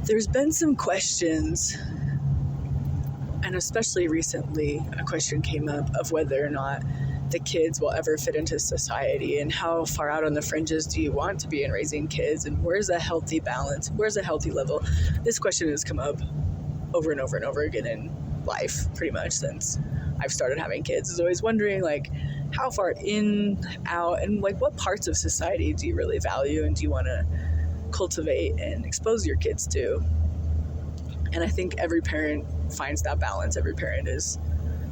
There's been some questions, and especially recently, a question came up of whether or not the kids will ever fit into society, and how far out on the fringes do you want to be in raising kids, and where's a healthy balance, where's a healthy level. This question has come up over and over and over again in life, pretty much since I've started having kids. Is always wondering, like, how far in, out, and like what parts of society do you really value and do you want to cultivate and expose your kids to. And I think every parent finds that balance. Every parent is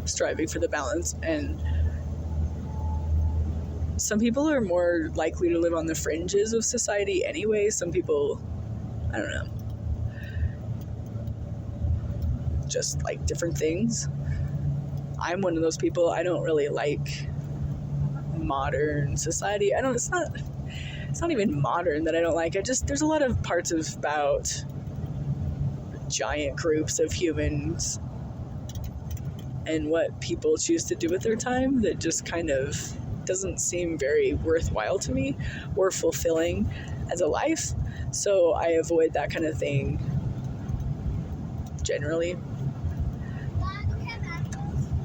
striving for the balance, and some people are more likely to live on the fringes of society anyway. Some people, I don't know, just like different things. I'm one of those people. I don't really like modern society. It's not even modern that I don't like. There's a lot of parts about giant groups of humans and what people choose to do with their time that just kind of doesn't seem very worthwhile to me or fulfilling as a life. So I avoid that kind of thing generally.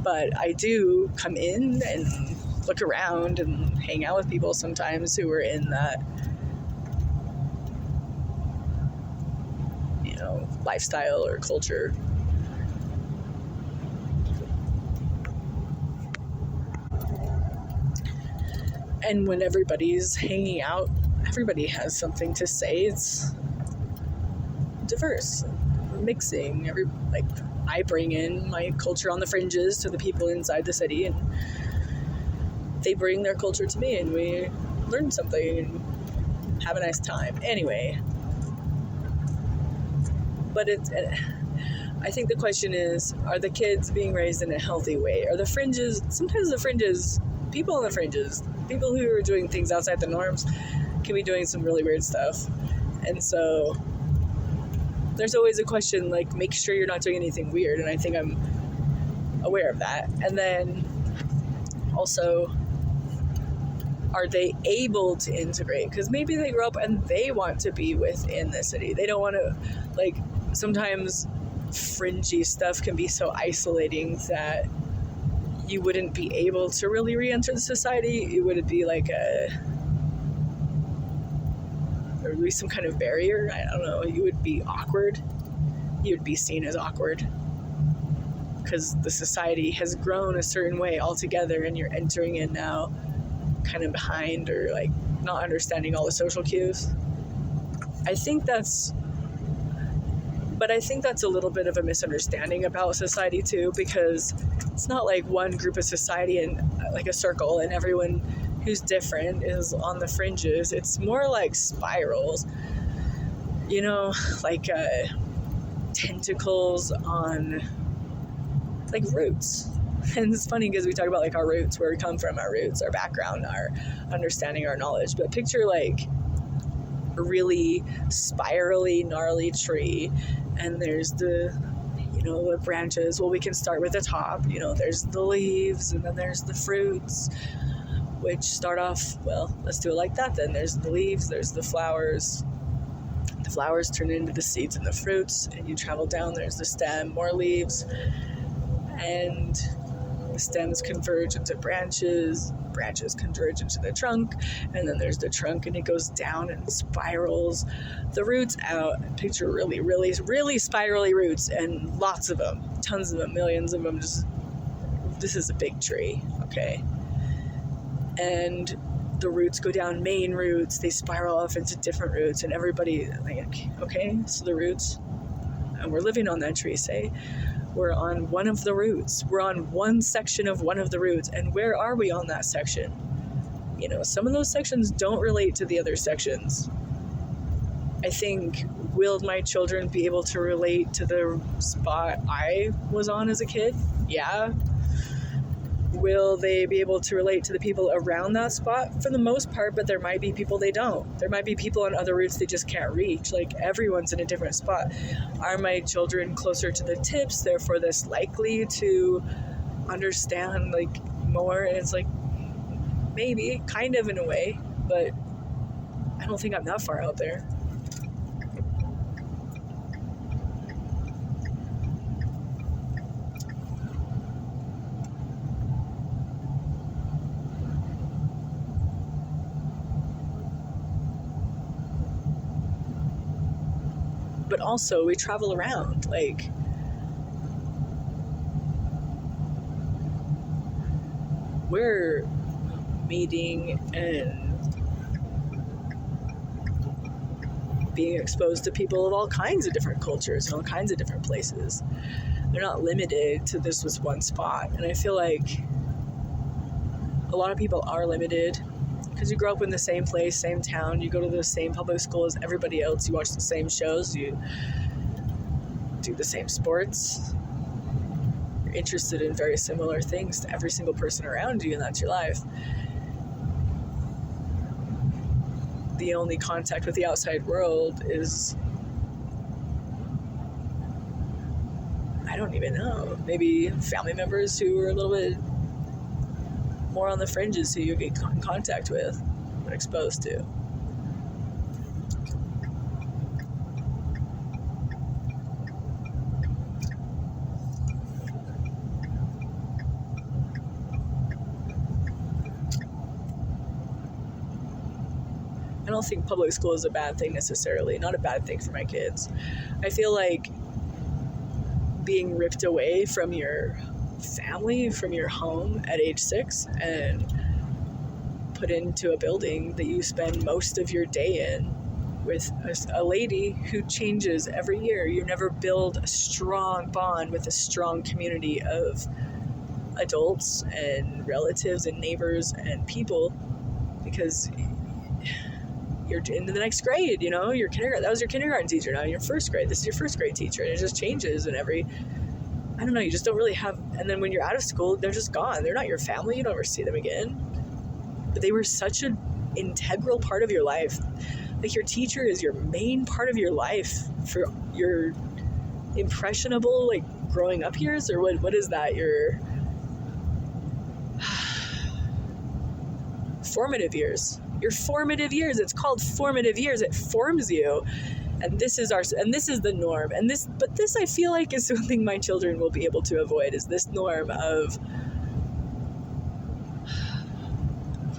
But I do come in and look around and hang out with people sometimes who are in that, lifestyle or culture. And when everybody's hanging out, everybody has something to say. It's diverse, mixing. I bring in my culture on the fringes to the people inside the city, and they bring their culture to me, and we learn something and have a nice time. Anyway, but I think the question is, are the kids being raised in a healthy way? Are the fringes, sometimes the fringes, people on the fringes, people who are doing things outside the norms can be doing some really weird stuff. And so there's always a question, like, make sure you're not doing anything weird. And I think I'm aware of that. And then also, are they able to integrate? Because maybe they grow up and they want to be within the city. They don't want to, like, sometimes fringy stuff can be so isolating that you wouldn't be able to really re-enter the society. It would be like there would be some kind of barrier. I don't know. You would be awkward. You would be seen as awkward because the society has grown a certain way altogether, and you're entering in now kind of behind or like not understanding all the social cues. I think that's a little bit of a misunderstanding about society too, because it's not like one group of society and like a circle and everyone who's different is on the fringes. It's more like spirals, like tentacles on like roots. And it's funny because we talk about like our roots, where we come from, our roots, our background, our understanding, our knowledge. But picture like a really spirally, gnarly tree, and there's the branches. Well, we can start with the top. There's the leaves, and then there's the fruits, which start off, well, let's do it like that then. There's the leaves, there's the flowers. The flowers turn into the seeds and the fruits, and you travel down, there's the stem, more leaves, and the stems converge into branches converge into the trunk, and then there's the trunk, and it goes down and spirals the roots out. Picture really, really, really spirally roots, and lots of them, tons of them, millions of them. This is a big tree, okay? And the roots go down main roots, they spiral off into different roots, and everybody, okay, so the roots, and we're living on that tree, say, we're on one of the roots. We're on one section of one of the roots. And where are we on that section? Some of those sections don't relate to the other sections. I think, will my children be able to relate to the spot I was on as a kid? Yeah. Will they be able to relate to the people around that spot? For the most part, but there might be people they don't. There might be people on other routes they just can't reach. Like, everyone's in a different spot. Are my children closer to the tips, therefore less likely to understand, like, more? And it's like, maybe, kind of in a way, but I don't think I'm that far out there. but also we travel around. Like, we're meeting and being exposed to people of all kinds of different cultures and all kinds of different places. They're not limited to this was one spot. And I feel like a lot of people are limited because you grow up in the same place, same town, you go to the same public school as everybody else, you watch the same shows, you do the same sports, you're interested in very similar things to every single person around you, and that's your life. The only contact with the outside world is, I don't even know, maybe family members who are a little bit more on the fringes who you get in contact with and exposed to. I don't think public school is a bad thing necessarily, not a bad thing for my kids. I feel like being ripped away from your family, from your home at age 6 and put into a building that you spend most of your day in with a lady who changes every year. You never build a strong bond with a strong community of adults and relatives and neighbors and people because you're in the next grade, you know, your kindergarten, that was your kindergarten teacher, now you're first grade, this is your first grade teacher, and it just changes, and I don't know, you just don't really have, and then when you're out of school, they're just gone, they're not your family, you don't ever see them again, but they were such an integral part of your life. Like, your teacher is your main part of your life for your impressionable, like, growing up years, or what is that, your formative years. Your formative years. It's called formative years. It forms you. And this is the norm. But this I feel like is something my children will be able to avoid, is this norm of,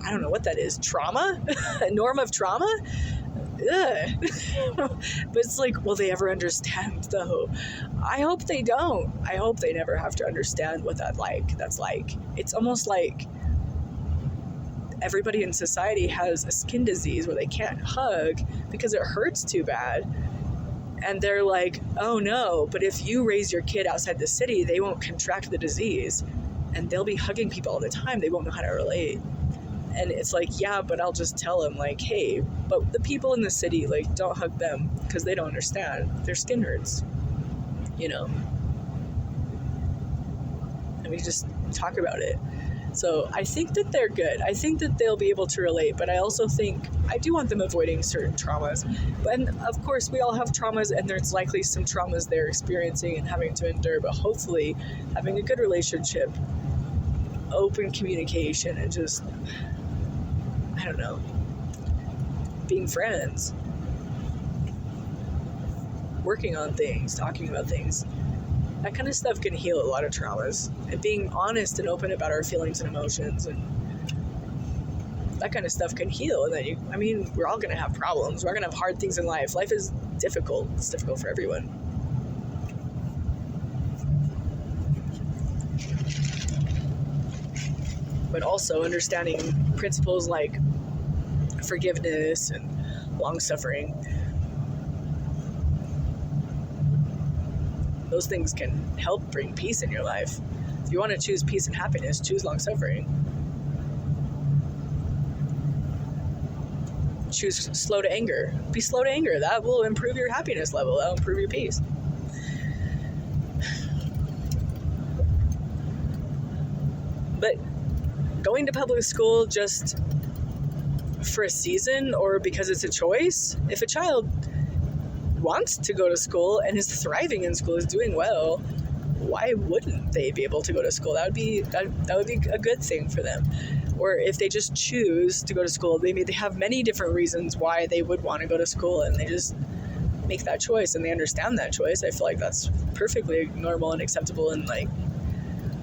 I don't know what that is, trauma? A norm of trauma? Ugh. But it's like, will they ever understand though? I hope they don't. I hope they never have to understand what that's like. It's almost like everybody in society has a skin disease where they can't hug because it hurts too bad. And they're like, oh no, but if you raise your kid outside the city, they won't contract the disease and they'll be hugging people all the time. They won't know how to relate. And it's like, yeah, but I'll just tell them, like, hey, but the people in the city, like, don't hug them because they don't understand. Their skin hurts, you know? And we just talk about it. So I think that they're good. I think that they'll be able to relate, but I also think I do want them avoiding certain traumas. And of course, we all have traumas, and there's likely some traumas they're experiencing and having to endure, but hopefully having a good relationship, open communication, and just, I don't know, being friends, working on things, talking about things. That kind of stuff can heal a lot of traumas. And being honest and open about our feelings and emotions, and that kind of stuff can heal. And then we're all going to have problems. We're going to have hard things in life. Life is difficult. It's difficult for everyone. But also understanding principles like forgiveness and long-suffering. Those things can help bring peace in your life. If you want to choose peace and happiness, choose long-suffering. Choose slow to anger. Be slow to anger. That will improve your happiness level. That will improve your peace. But going to public school just for a season or because it's a choice, if a child wants to go to school and is thriving in school, is doing well, why wouldn't they be able to go to school? That would be a good thing for them. Or if they just choose to go to school, they have many different reasons why they would want to go to school, and they just make that choice and they understand that choice. I feel like that's perfectly normal and acceptable, and like,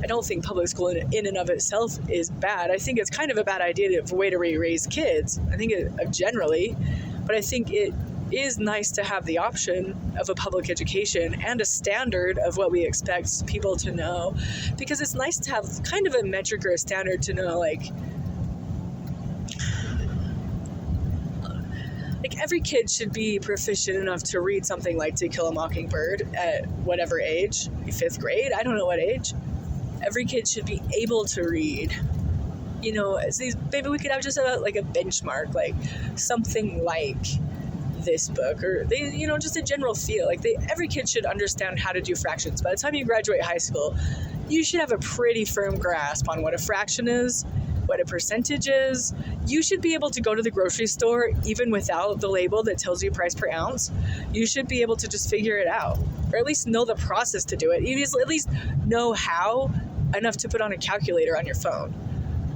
I don't think public school in and of itself is bad. I think it's kind of a bad idea, a way to raise kids. I think it generally, but I think it is nice to have the option of a public education and a standard of what we expect people to know, because it's nice to have kind of a metric or a standard to know, like every kid should be proficient enough to read something like To Kill a Mockingbird at whatever age, 5th grade, I don't know what age. Every kid should be able to read. You know, maybe we could have just a benchmark, like something like this book, or just a general feel. Like every kid should understand how to do fractions. By the time you graduate high school, you should have a pretty firm grasp on what a fraction is, what a percentage is. You should be able to go to the grocery store even without the label that tells you price per ounce. You should be able to just figure it out, or at least know the process to do it. You at least know how enough to put on a calculator on your phone.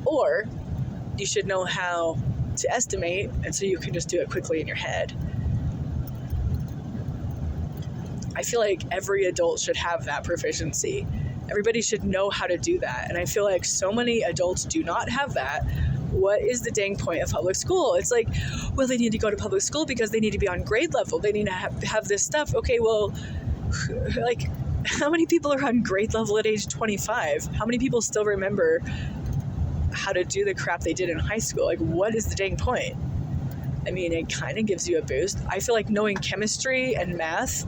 Or you should know how to estimate, and so you can just do it quickly in your head. I feel like every adult should have that proficiency. Everybody should know how to do that. And I feel like so many adults do not have that. What is the dang point of public school? It's like, well, they need to go to public school because they need to be on grade level. They need to have this stuff. Okay, well, like, how many people are on grade level at age 25? How many people still remember how to do the crap they did in high school? Like, what is the dang point? I mean, it kind of gives you a boost. I feel like knowing chemistry and math,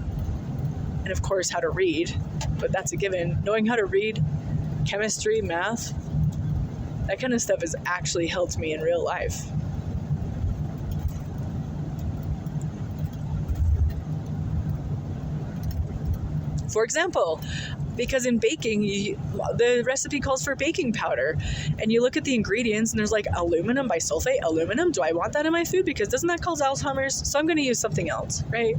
and of course how to read, but that's a given. Knowing how to read, chemistry, math, that kind of stuff has actually helped me in real life. For example, because in baking, the recipe calls for baking powder, and you look at the ingredients and there's like aluminum bisulfate. Aluminum, do I want that in my food? Because doesn't that cause Alzheimer's? So I'm going to use something else, right?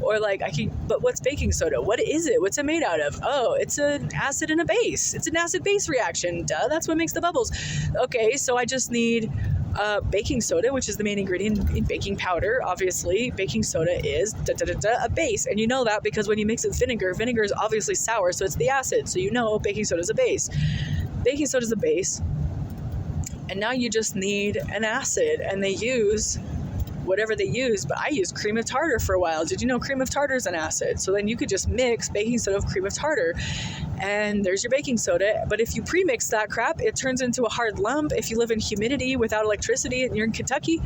Or like but what's baking soda? What is it? What's it made out of? Oh, it's an acid and a base. It's an acid-base reaction. Duh, that's what makes the bubbles. Okay, so I just need baking soda, which is the main ingredient in baking powder. Obviously, baking soda is a base, and you know that because when you mix it with vinegar is obviously sour, so it's the acid. So you know baking soda is a base. Baking soda is a base, and now you just need an acid, and they use whatever they use, but I used cream of tartar for a while. Did you know cream of tartar is an acid? So then you could just mix baking soda with cream of tartar, and there's your baking soda. But if you pre-mix that crap, it turns into a hard lump if you live in humidity without electricity and you're in Kentucky,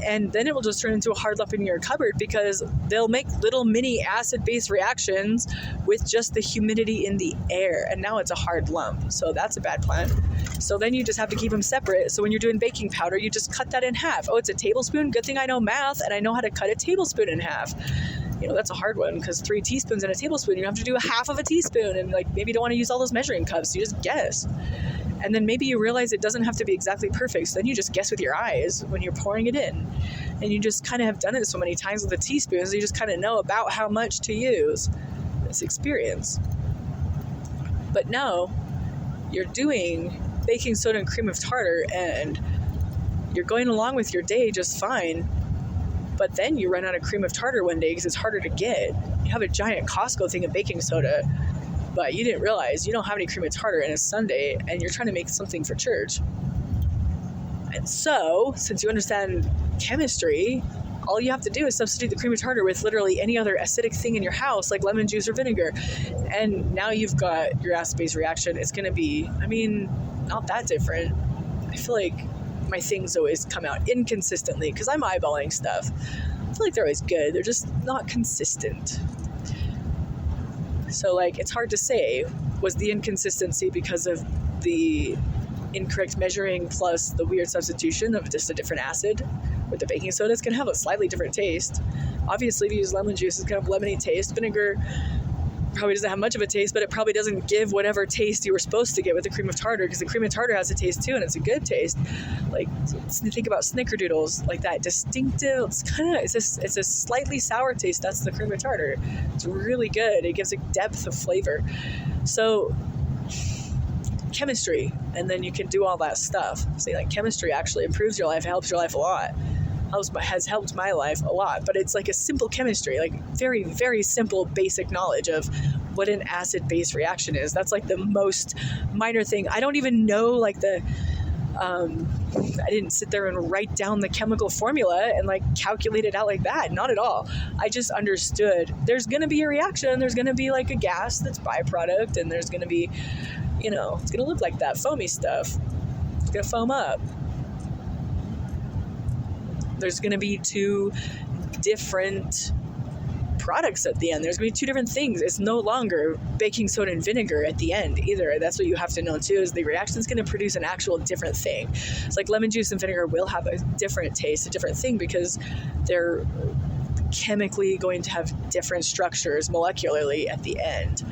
and then it will just turn into a hard lump in your cupboard because they'll make little mini acid-base reactions with just the humidity in the air, and now it's a hard lump. So that's a bad plan. So then you just have to keep them separate. So when you're doing baking powder, you just cut that in half. Oh, it's a tablespoon? Good thing I know math and I know how to cut a tablespoon in half. You know, that's a hard one because 3 teaspoons in a tablespoon, you have to do a half of a teaspoon, and like maybe you don't want to use all those measuring cups. You just guess. And then maybe you realize it doesn't have to be exactly perfect. So then you just guess with your eyes when you're pouring it in. And you just kind of have done it so many times with the teaspoons, you just kind of know about how much to use. It's experience. But no, you're doing baking soda and cream of tartar and you're going along with your day just fine. But then you run out of cream of tartar one day because it's harder to get. You have a giant Costco thing of baking soda, but you didn't realize you don't have any cream of tartar, and it's Sunday and you're trying to make something for church. And so, since you understand chemistry, all you have to do is substitute the cream of tartar with literally any other acidic thing in your house, like lemon juice or vinegar. And now you've got your acid-base reaction. It's going to be, not that different. I feel like my things always come out inconsistently because I'm eyeballing stuff. I feel like they're always good. They're just not consistent. So, it's hard to say, was the inconsistency because of the incorrect measuring plus the weird substitution of just a different acid? With the baking soda, it's going to have a slightly different taste. Obviously, if you use lemon juice, it's going to have lemony taste. Vinegar probably doesn't have much of a taste, but it probably doesn't give whatever taste you were supposed to get with the cream of tartar, because the cream of tartar has a taste too, and it's a good taste. Think about snickerdoodles, like that distinctive, it's a slightly sour taste. That's the cream of tartar. It's really good. It gives a depth of flavor. So chemistry, and then you can do all that stuff. Chemistry actually improves your life, helps your life a lot. Has helped my life a lot, but it's like a simple chemistry, very, very simple basic knowledge of what an acid-base reaction is. That's the most minor thing. I don't even know the I didn't sit there and write down the chemical formula and like calculate it out like that. Not at all. I just understood there's going to be a reaction. There's going to be like a gas that's byproduct, and there's going to be, it's going to look like that foamy stuff. It's going to foam up. There's going to be two different products at the end. There's going to be two different things. It's no longer baking soda and vinegar at the end either. That's what you have to know too, is the reaction is going to produce an actual different thing. It's like lemon juice and vinegar will have a different taste, a different thing, because they're chemically going to have different structures molecularly at the end.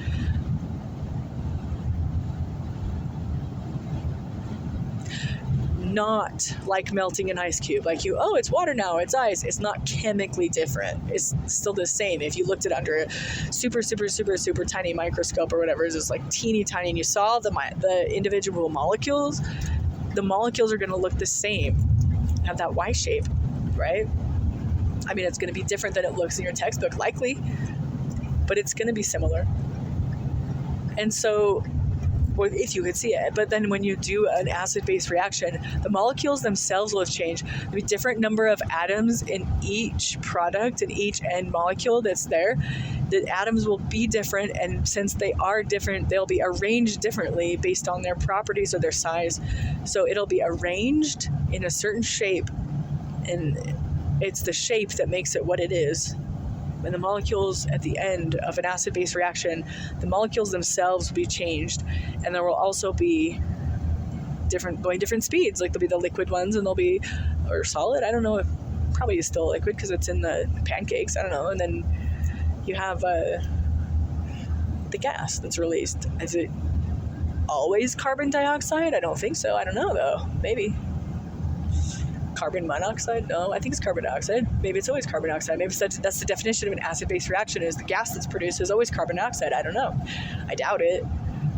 Not like melting an ice cube, like it's water now, it's ice. It's not chemically different. It's still the same. If you looked at under a super, super, super, super tiny microscope or whatever, it's just like teeny tiny, and you saw the individual molecules, the molecules are going to look the same, have that Y shape, right? I mean, it's going to be different than it looks in your textbook, likely, but it's going to be similar. And so, if you could see it. But then when you do an acid-base reaction, the molecules themselves will have changed. There'll be different number of atoms in each product, in each end molecule that's there. The atoms will be different, and since they are different, they'll be arranged differently based on their properties or their size. So it'll be arranged in a certain shape, and it's the shape that makes it what it is. And the molecules at the end of an acid-base reaction, the molecules themselves will be changed, and there will also be going different speeds. Like there'll be the liquid ones, and or solid. I don't know if probably is still liquid because it's in the pancakes. I don't know. And then you have the gas that's released. Is it always carbon dioxide? I don't think so. I don't know though. Maybe. Carbon monoxide? No, I think it's carbon dioxide. Maybe it's always carbon dioxide. Maybe that's the definition of an acid-base reaction, is the gas that's produced is always carbon dioxide. I don't know. I doubt it,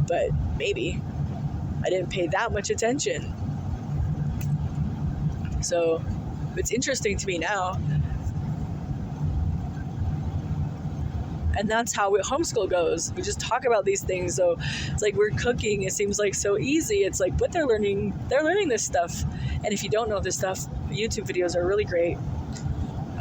but maybe. I didn't pay that much attention. So it's interesting to me now. And that's how homeschool goes. We just talk about these things. So it's like we're cooking. It seems like so easy. It's like, but they're learning this stuff. And if you don't know this stuff, YouTube videos are really great.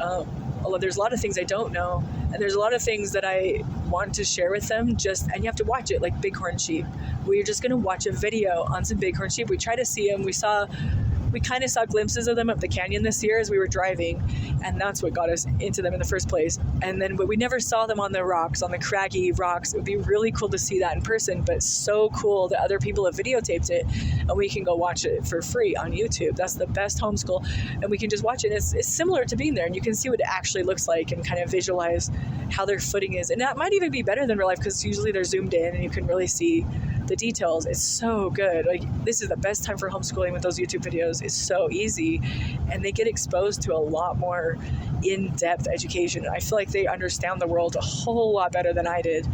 Although there's a lot of things I don't know. And there's a lot of things that I want to share with them, and you have to watch it, like bighorn sheep. We're just going to watch a video on some bighorn sheep. We try to see them. We kind of saw glimpses of them up the canyon this year as we were driving, and that's what got us into them in the first place. And then, but we never saw them on the rocks, on the craggy rocks. It would be really cool to see that in person, but so cool that other people have videotaped it, and we can go watch it for free on YouTube. That's the best homeschool, and we can just watch it. It's similar to being there, and you can see what it actually looks like and kind of visualize how their footing is. And that might even be better than real life, because usually they're zoomed in and you can really see the details. It's so good. Like, this is the best time for homeschooling with those YouTube videos. It's so easy, and they get exposed to a lot more in-depth education. I feel like they understand the world a whole lot better than I did,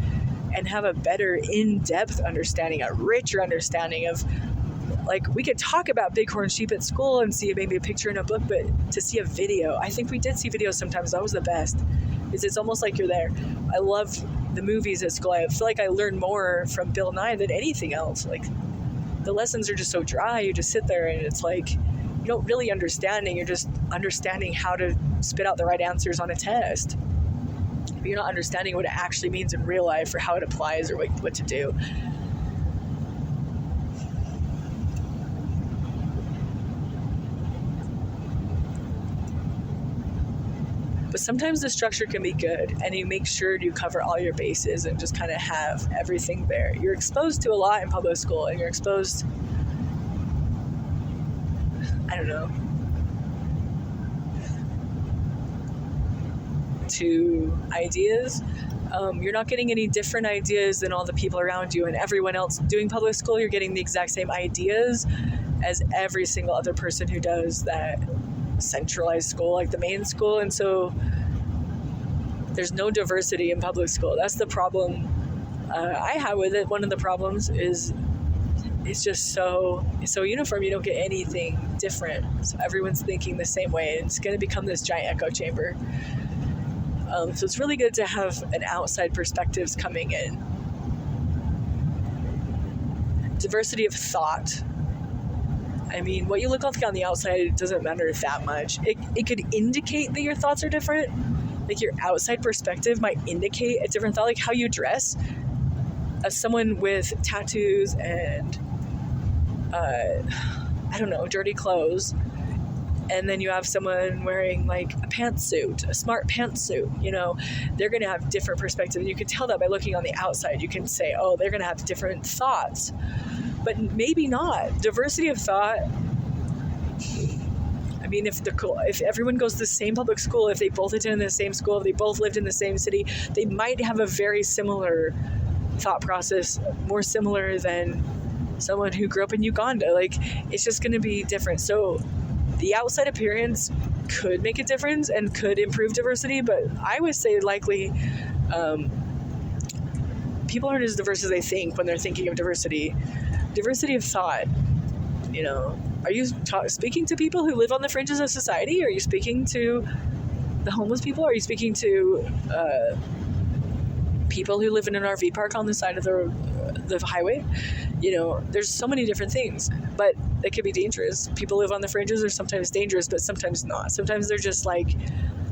and have a better in-depth understanding, a richer understanding of, like, we could talk about bighorn sheep at school and see maybe a picture in a book, but to see a video, I think we did see videos sometimes. That was the best. It's almost like you're there. I love the movies at school. I feel like I learned more from Bill Nye than anything else. Like, the lessons are just so dry. You just sit there and it's like, you don't really understanding. You're just understanding how to spit out the right answers on a test. But you're not understanding what it actually means in real life, or how it applies, or what to do. But sometimes the structure can be good, and you make sure you cover all your bases and just kind of have everything there. You're exposed to a lot in public school, and you're exposed, I don't know, to ideas. You're not getting any different ideas than all the people around you and everyone else doing public school. You're getting the exact same ideas as every single other person who does that centralized school, like the main school. And so there's no diversity in public school. That's the problem I have with it. One of the problems is it's just so uniform. You don't get anything different. So everyone's thinking the same way, and it's going to become this giant echo chamber. So it's really good to have an outside perspectives coming in. Diversity of thought I mean, what you look like on the outside doesn't matter that much. It could indicate that your thoughts are different. Like your outside perspective might indicate a different thought, like how you dress. As someone with tattoos and, I don't know, dirty clothes, and then you have someone wearing like a pantsuit, a smart pantsuit, you know, they're going to have different perspective. And you can tell that by looking on the outside. You can say, oh, they're going to have different thoughts. But maybe not. Diversity of thought. I mean, if everyone goes to the same public school, if they both attended the same school, if they both lived in the same city, they might have a very similar thought process, more similar than someone who grew up in Uganda. Like, it's just going to be different. So the outside appearance could make a difference and could improve diversity, but I would say likely people aren't as diverse as they think when they're thinking of diversity. Diversity of thought, you know. Are you speaking to people who live on the fringes of society? Are you speaking to the homeless people? Are you speaking to people who live in an RV park on the side of the highway? You know, there's so many different things, but it could be dangerous. People live on the fringes are sometimes dangerous, but sometimes not. Sometimes they're just like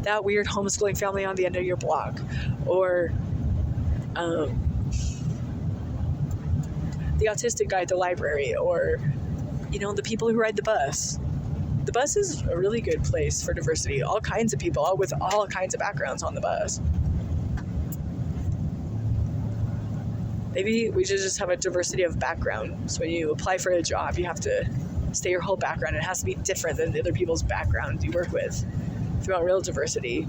that weird homeschooling family on the end of your block, or the autistic guy at the library, or, you know, the people who ride the bus. The bus is a really good place for diversity. All kinds of people, all with all kinds of backgrounds on the bus. Maybe we should just have a diversity of background. So when you apply for a job, you have to stay your whole background. It has to be different than the other people's background you work with. If you want real diversity.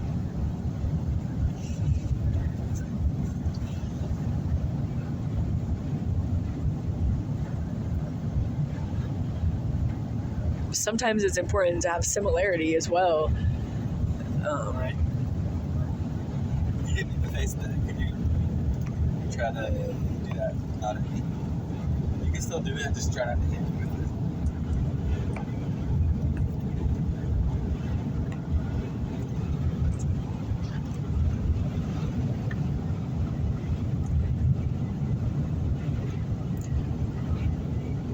Sometimes it's important to have similarity as well. Right. You hit me in the face then. Could you try to do that not at me? You can still do it, just try not to hit me with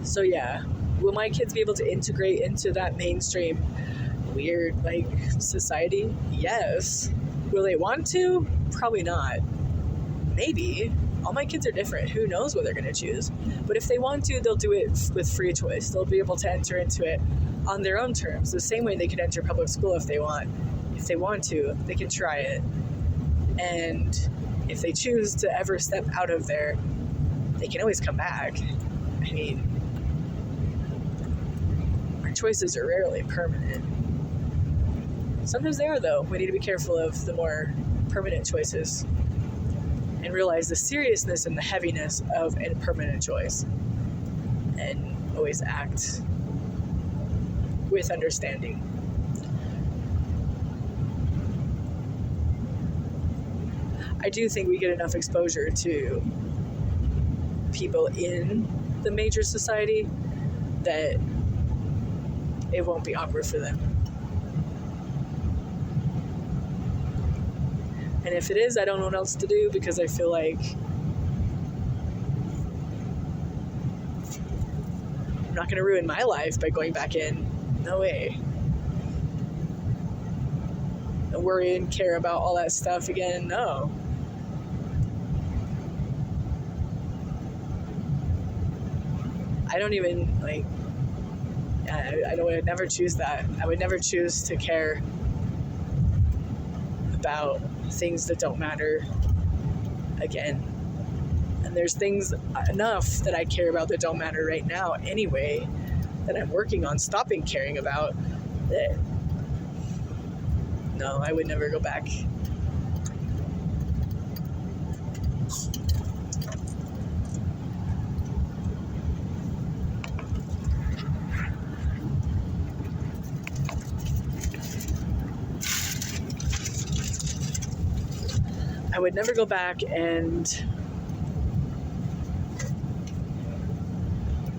it. So yeah. Will my kids be able to integrate into that mainstream weird, like, society? Yes. Will they want to? Probably not. Maybe. All my kids are different. Who knows what they're going to choose? But if they want to, they'll do it with free choice. They'll be able to enter into it on their own terms. The same way they can enter public school if they want. If they want to, they can try it. And if they choose to ever step out of there, they can always come back. I mean, choices are rarely permanent. Sometimes they are, though. We need to be careful of the more permanent choices and realize the seriousness and the heaviness of a permanent choice, and always act with understanding. I do think we get enough exposure to people in the major society that it won't be awkward for them. And if it is, I don't know what else to do, because I feel like I'm not going to ruin my life by going back in. No way. And worry and care about all that stuff again. No. I don't even, like, I would never choose that. I would never choose to care about things that don't matter again. And there's things enough that I care about that don't matter right now anyway, that I'm working on stopping caring about, that no, I would never go back. I would never go back, and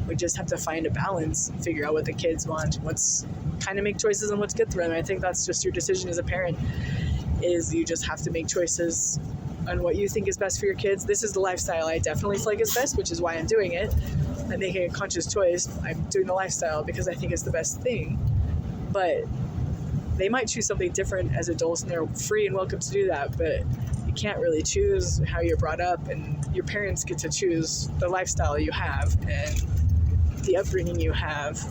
we just have to find a balance, figure out what the kids want, what's kind of make choices and what's good for them. I think that's just your decision as a parent, is you just have to make choices on what you think is best for your kids. This is the lifestyle I definitely feel like is best, which is why I'm doing it. I'm making a conscious choice. I'm doing the lifestyle because I think it's the best thing. But they might choose something different as adults, and they're free and welcome to do that. But you can't really choose how you're brought up, and your parents get to choose the lifestyle you have and the upbringing you have.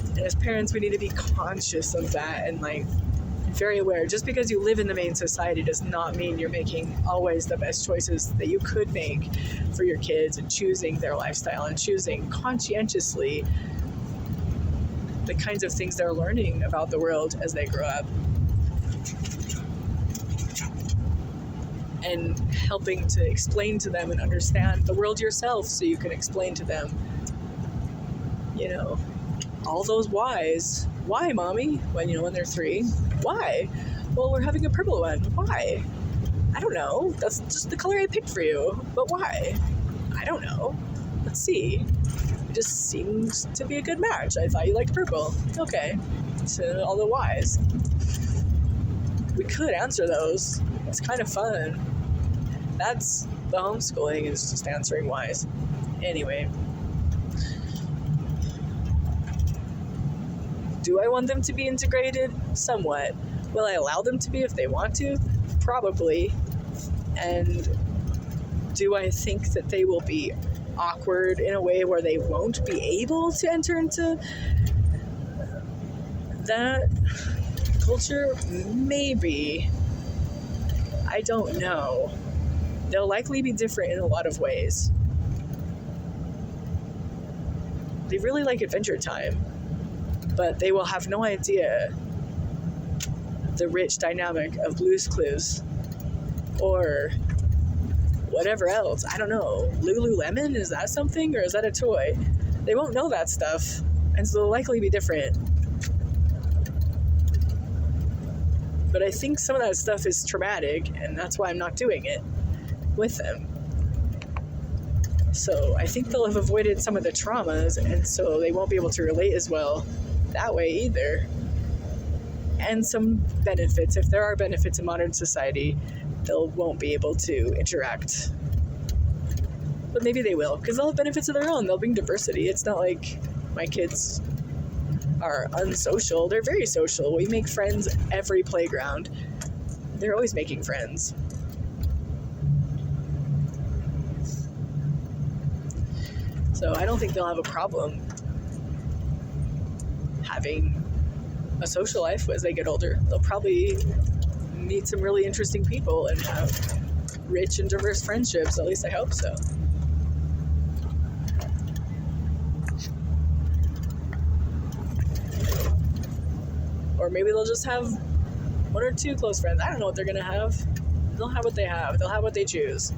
And as parents, we need to be conscious of that and like very aware. Just because you live in the main society does not mean you're making always the best choices that you could make for your kids, and choosing their lifestyle and choosing conscientiously the kinds of things they're learning about the world as they grow up, and helping to explain to them and understand the world yourself so you can explain to them, you know, all those whys. Why, mommy? When they're 3. Why? Well, we're having a purple one. Why? I don't know. That's just the color I picked for you. But why? I don't know. Let's see. It just seems to be a good match. I thought you liked purple. Okay. So all the whys. We could answer those. It's kind of fun. That's the homeschooling, is just answering whys. Anyway. Do I want them to be integrated? Somewhat. Will I allow them to be if they want to? Probably. And do I think that they will be awkward in a way where they won't be able to enter into that culture? Maybe. I don't know. They'll likely be different in a lot of ways. They really like Adventure Time, but they will have no idea the rich dynamic of Blue's Clues or whatever else. I don't know. Lululemon, is that something, or is that a toy? They won't know that stuff, and so they'll likely be different. But I think some of that stuff is traumatic, and that's why I'm not doing it with them. So I think they'll have avoided some of the traumas, and so they won't be able to relate as well that way either. And some benefits, if there are benefits in modern society, they won't be able to interact. But maybe they will, because they'll have benefits of their own. They'll bring diversity. It's not like my kids are unsocial. They're very social. We make friends every playground. They're always making friends. So I don't think they'll have a problem having a social life as they get older. They'll probably meet some really interesting people and have rich and diverse friendships. At least I hope so. Or maybe they'll just have 1 or 2 close friends. I don't know what they're going to have. They'll have what they have. They'll have what they choose.